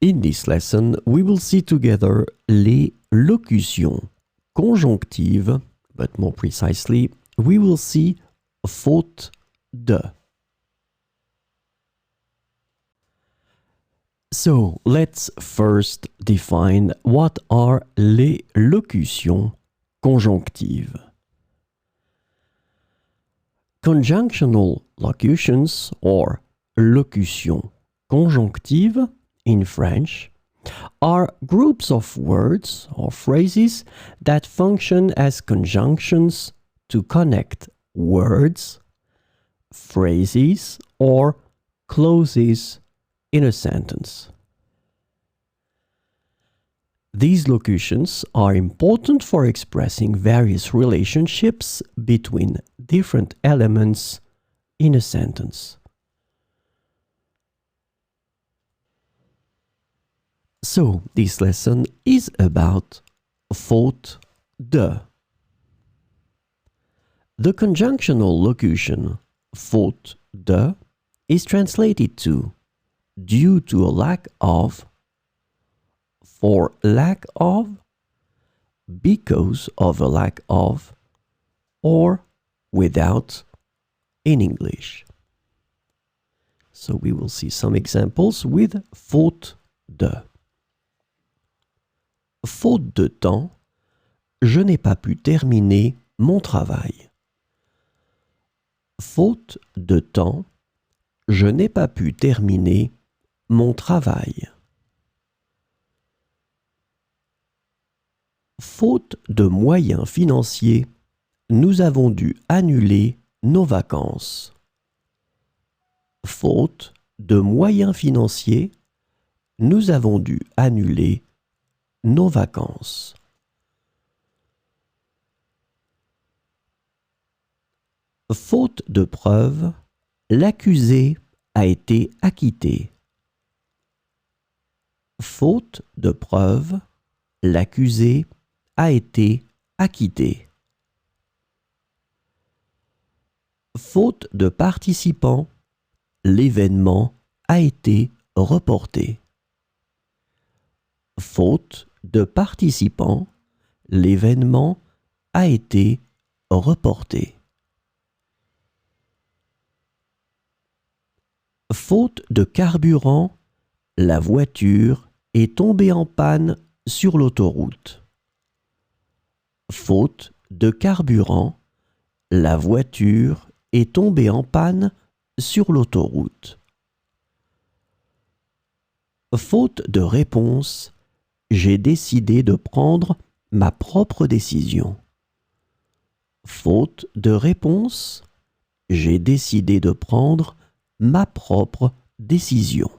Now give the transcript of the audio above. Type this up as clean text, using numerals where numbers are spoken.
In this lesson, we will see together les locutions conjonctives, but more precisely, we will see faute de. So, let's first define what are les locutions conjonctives. Conjunctional locutions, or locutions conjonctives in French, are groups of words or phrases that function as conjunctions to connect words, phrases, or clauses in a sentence. These locutions are important for expressing various relationships between different elements in a sentence. So, this lesson is about faute de. The conjunctional locution faute de is translated to due to a lack of, for lack of, because of a lack of, or without in English. So we will see some examples with faute de. Faute de temps, je n'ai pas pu terminer mon travail. Faute de temps, je n'ai pas pu terminer mon travail. Faute de moyens financiers, nous avons dû annuler nos vacances. Faute de moyens financiers, nous avons dû annuler nos vacances. Faute de preuves, l'accusé a été acquitté. Faute de preuves, l'accusé a été acquitté. Faute de participants, l'événement a été reporté. Faute de participants, l'événement a été reporté. Faute de carburant, la voiture est tombée en panne sur l'autoroute. Faute de carburant, la voiture est tombée en panne sur l'autoroute. Faute de réponse, j'ai décidé de prendre ma propre décision. Faute de réponse, j'ai décidé de prendre ma propre décision.